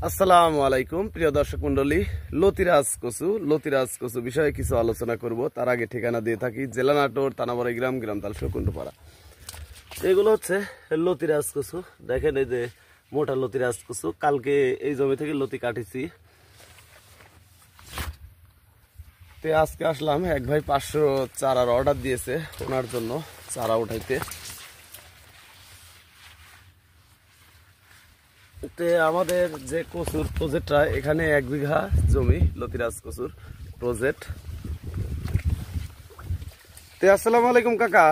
আসসালামু আলাইকুম প্রিয় দর্শক মন্ডলী, লতিরাজ কচু বিষয়ে কিছু আলোচনা করব। তার আগে ঠিকানা দিয়ে থাকি জেলা নাটোর, থানাবাড়ি গ্রাম, গ্রাম তালসা, কুন্ডুপাড়া। এগুলো হচ্ছে লতিরাজ কচু। দেখেন এই যে মোটা লতিরাজ কচু, কালকে এই জমি থেকে লতি কাটিছি। তো আজকে আসলাম, এক ভাই 500 চারার অর্ডার দিয়েছে, ওনার জন্য চারা উঠাইতে। আমাদের যে কচুর প্রজেক্টটা, এখানে 1 বিঘা জমি লতিরাজ কচুর প্রজেক্ট। আসসালামু আলাইকুম কাকা।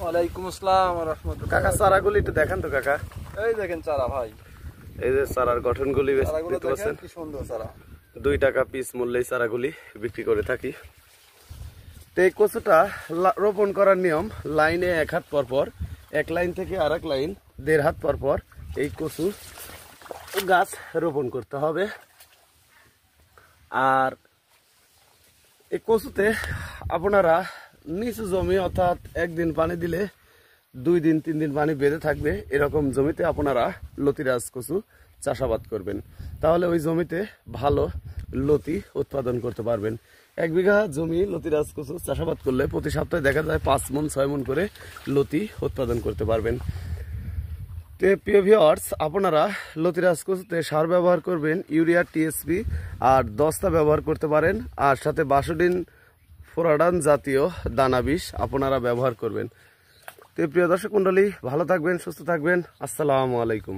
ওয়ালাইকুম আসসালাম ওয়া রাহমাতুল্লাহ। কাকা চারাগুলি একটু দেখান তো কাকা। এই দেখেন চারা ভাই, এই যে চারার গঠনগুলি দেখতে পাচ্ছেন, কি সুন্দর চারা। 2 টাকা পিস মূল্যে চারাগুলি বিক্রি করে থাকি। তো এই কচুটা রোপণ করার নিয়ম, লাইনে 1 হাত পর পর, এক লাইন থেকে আর এক লাইন 1.5 হাত পর পর এই কচু গাছ রোপণ করতে হবে। আর এই কচুতে আপনারা নিচু জমি, অর্থাৎ 1 দিন পানি দিলে 2 দিন 3 দিন পানি বেঁধে থাকবে, এরকম জমিতে আপনারা লতিরাজ কচু চাষাবাদ করবেন। তাহলে ওই জমিতে ভালো লতি উৎপাদন করতে পারবেন। 1 বিঘা জমি লতিরাজ কচু চাষাবাদ করলে প্রতি সপ্তাহে দেখা যায় 5 মণ 6 মণ করে লতি উৎপাদন করতে পারবেন। তো প্রিয় ভিউয়ার্স, আপনারা লতিরাজ কচুতে সার ব্যবহার করবেন, ইউরিয়া, টিএসপি আর দস্তা ব্যবহার করতে পারেন, আর সাথে বাসোডিন, ফোরাডান জাতীয় দানা বিষ আপনারা ব্যবহার করবেন। তো প্রিয় দর্শক মন্ডলী, ভালো থাকবেন, সুস্থ থাকবেন। আসসালামু আলাইকুম।